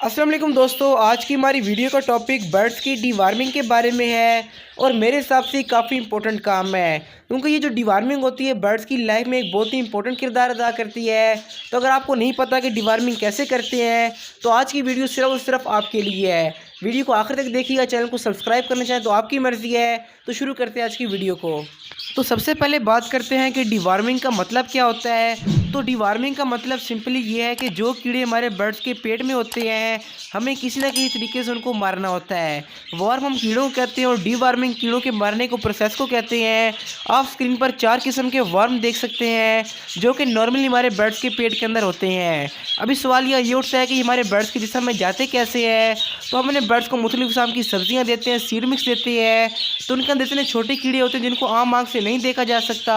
अस्सलाम वालेकुम दोस्तों, आज की हमारी वीडियो का टॉपिक बर्ड्स की डीवार्मिंग के बारे में है। और मेरे हिसाब से काफ़ी इंपॉर्टेंट काम है, क्योंकि ये जो डीवार्मिंग होती है बर्ड्स की लाइफ में एक बहुत ही इंपॉर्टेंट किरदार अदा करती है। तो अगर आपको नहीं पता कि डीवार्मिंग कैसे करते हैं तो आज की वीडियो सिर्फ और सिर्फ आपके लिए है। वीडियो को आखिर तक देखिएगा। चैनल को सब्सक्राइब करना चाहें तो आपकी मर्ज़ी है। तो शुरू करते हैं आज की वीडियो को। तो सबसे पहले बात करते हैं कि डीवार्मिंग का मतलब क्या होता है। तो डीवार्मिंग का मतलब सिंपली ये है कि जो कीड़े हमारे बर्ड्स के पेट में होते हैं हमें किसी ना किसी तरीके से उनको मारना होता है। वार्म हम कीड़ों को कहते हैं और डीवार्मिंग कीड़ों के मारने को प्रोसेस को कहते हैं। आप स्क्रीन पर 4 किस्म के वर्म देख सकते हैं जो कि नॉर्मली हमारे बर्ड्स के पेट के अंदर होते हैं। अभी सवाल ये उठता है कि हमारे बर्ड्स के जिस्म में जाते कैसे हैं। तो हम अपने बर्ड्स को मुख्तलिफ किस्म की सब्जियाँ देते हैं, सीड मिक्स देते हैं। तो उनके अंदर इतने छोटे कीड़े होते हैं जिनको आम आँख से नहीं देखा जा सकता।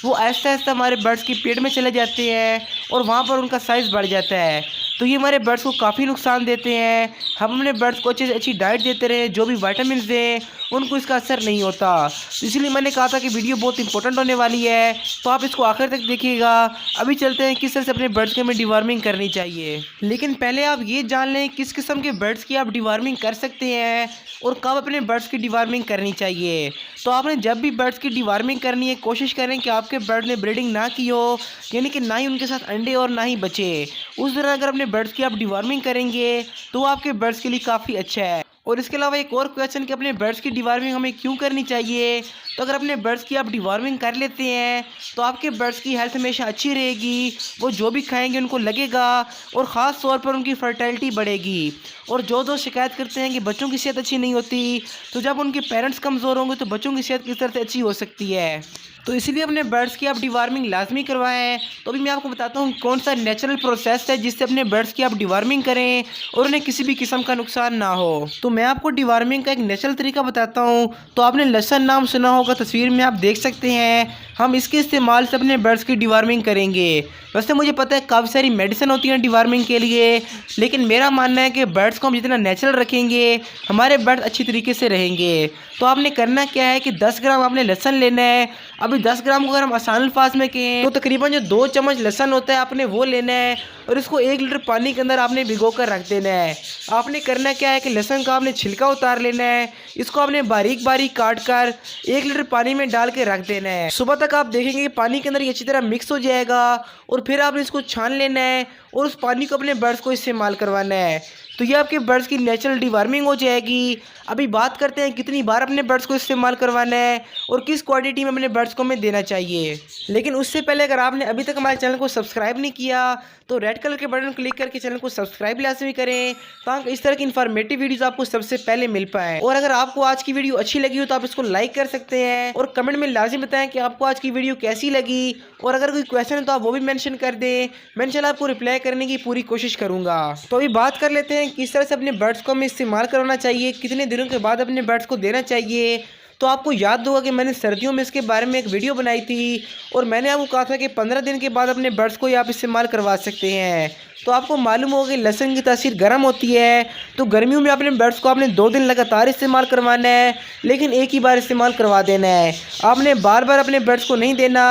वो आहिस्ता आहिस्ता हमारे बर्ड्स के पेट में चले जाते हैं और वहाँ पर उनका साइज़ बढ़ जाता है। तो ये हमारे बर्ड्स को काफ़ी नुकसान देते हैं। हम अपने बर्ड्स को अच्छी से अच्छी डाइट देते रहे, जो भी विटामिन दें, उनको इसका असर नहीं होता। तो इसलिए मैंने कहा था कि वीडियो बहुत इंपॉर्टेंट होने वाली है, तो आप इसको आखिर तक देखिएगा। अभी चलते हैं किस तरह से अपने बर्ड्स के में डिवार्मिंग करनी चाहिए। लेकिन पहले आप ये जान लें किस किस्म के बर्ड्स की आप डिवार्मिंग कर सकते हैं और कब अपने बर्ड्स की डिवार्मिंग करनी चाहिए। तो आपने जब भी बर्ड्स की डिवार्मिंग करनी है कोशिश करें कि आपके बर्ड ने ब्रीडिंग ना की हो, यानी कि ना ही उनके साथ अंडे और ना ही बचे। उस दौरान अगर अपने बर्ड्स की आप डिवार्मिंग करेंगे तो आपके बर्ड्स के लिए काफ़ी अच्छा है। और इसके अलावा एक और क्वेश्चन कि अपने बर्ड्स की डिवार्मिंग हमें क्यों करनी चाहिए। तो अगर अपने बर्ड्स की आप डिवार्मिंग कर लेते हैं तो आपके बर्ड्स की हेल्थ हमेशा अच्छी रहेगी। वो जो भी खाएंगे उनको लगेगा और ख़ास तौर पर उनकी फर्टिलिटी बढ़ेगी। और जो दोस्त शिकायत करते हैं कि बच्चों की सेहत अच्छी नहीं होती, तो जब उनके पेरेंट्स कमज़ोर होंगे तो बच्चों की सेहत किस तरह से अच्छी हो सकती है। तो इसीलिए अपने बर्ड्स की आप डिवार्मिंग लाजमी करवाएं। तो अभी मैं आपको बताता हूँ कौन सा नेचुरल प्रोसेस है जिससे अपने बर्ड्स की आप डिवार्मिंग करें और उन्हें किसी भी किस्म का नुकसान ना हो। तो मैं आपको डिवार्मिंग का एक नेचुरल तरीका बताता हूँ। तो आपने लहसुन नाम सुना होगा, तस्वीर में आप देख सकते हैं। हम इसके इस्तेमाल से अपने बर्ड्स की डिवार्मिंग करेंगे। वैसे मुझे पता है काफ़ी सारी मेडिसिन होती हैं डिवार्मिंग के लिए, लेकिन मेरा मानना है कि बर्ड्स को हम जितना नेचुरल रखेंगे हमारे बर्ड्स अच्छी तरीके से रहेंगे। तो आपने करना क्या है कि 10 ग्राम आपने लहसुन लेना है। अभी 10 ग्राम को अगर हम आसान अल्फाज में कहें तो तकरीबन जो 2 चम्मच लहसुन होता है आपने वो लेना है और इसको 1 लीटर पानी के अंदर आपने भिगो कर रख देना है। आपने करना क्या है कि लहसुन का आपने छिलका उतार लेना है, इसको आपने बारीक बारीक काट कर 1 लीटर पानी में डाल के रख देना है। सुबह तक आप देखेंगे कि पानी के अंदर ये अच्छी तरह मिक्स हो जाएगा और फिर आपने इसको छान लेना है और उस पानी को अपने बर्ड्स को इस्तेमाल करवाना है। तो ये आपके बर्ड्स की नेचुरल डिवार्मिंग हो जाएगी। अभी बात करते हैं कितनी बार अपने बर्ड्स को इस्तेमाल करवाना है और किस क्वांटिटी में अपने बर्ड्स को हमें देना चाहिए। लेकिन उससे पहले अगर आपने अभी तक हमारे चैनल को सब्सक्राइब नहीं किया तो रेड कलर के बटन क्लिक करके चैनल को सब्सक्राइब लाजमी करें, ताकि इस तरह की इन्फॉर्मेटिव वीडियोस आपको सबसे पहले मिल पाए। और अगर आपको आज की वीडियो अच्छी लगी हो तो आप इसको लाइक कर सकते हैं और कमेंट में लाजमी बताएं कि आपको आज की वीडियो कैसी लगी। और अगर कोई क्वेश्चन है तो आप वो भी मेंशन कर दें, मैं इंशाल्लाह आपको रिप्लाई करने की पूरी कोशिश करूँगा। तो अभी बात कर लेते हैं किस तरह से अपने बर्ड्स को हमें इस्तेमाल करवाना चाहिए, कितने दिनों के बाद अपने बर्ड्स को देना चाहिए। तो आपको याद होगा कि मैंने सर्दियों में इसके बारे में एक वीडियो बनाई थी और मैंने आपको कहा था कि 15 दिन के बाद अपने बर्ड्स को ये आप इस्तेमाल करवा सकते हैं। तो आपको मालूम होगा कि लहसुन की तासीर गर्म होती है, तो गर्मियों में अपने बर्ड्स को आपने 2 दिन लगातार इस्तेमाल करवाना है, लेकिन एक ही बार इस्तेमाल करवा देना है। आपने बार बार अपने बर्ड्स को नहीं देना।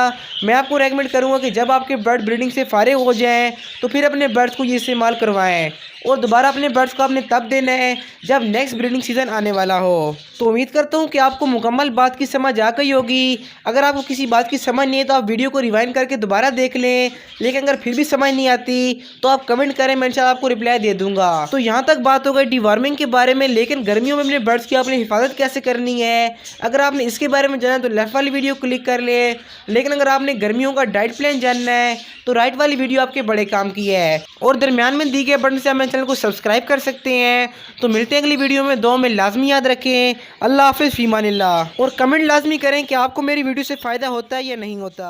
मैं आपको रेकमेंड करूँगा कि जब आपके बर्ड ब्रीडिंग से फारिग हो जाएँ तो फिर अपने बर्ड्स को ये इस्तेमाल करवाएँ और दोबारा अपने बर्ड्स को आपने तब देना है जब नेक्स्ट ब्रीडिंग सीज़न आने वाला हो। तो उम्मीद करता हूँ कि आपको मुकम्मल बात की समझ आ गई होगी। अगर आपको किसी बात की समझ नहीं है तो आप वीडियो को रिवाइंड करके दोबारा देख लें, लेकिन अगर फिर भी समझ नहीं आती तो आप कमेंट करें, मैं इंशाल्लाह आपको रिप्लाई दे दूंगा। तो यहाँ तक बात हो गई डिवार्मिंग के बारे में, लेकिन गर्मियों में अपने बर्ड्स की आपने हिफाजत कैसे करनी है। अगर आपने इसके बारे में जाना तो लेफ्ट वाली वीडियो क्लिक कर ले, लेकिन अगर आपने गर्मियों का डाइट प्लान जानना है तो राइट वाली वीडियो आपके बड़े काम की है। और दरमियान में दी गए बटन से आप मेरे चैनल को सब्सक्राइब कर सकते हैं। तो मिलते हैं अगली वीडियो में। दो में लाजमी याद रखें, अल्लाह हाफिज़, फीमानिल्लाह। और कमेंट लाजमी करें कि आपको मेरी वीडियो से फ़ायदा होता है या नहीं होता।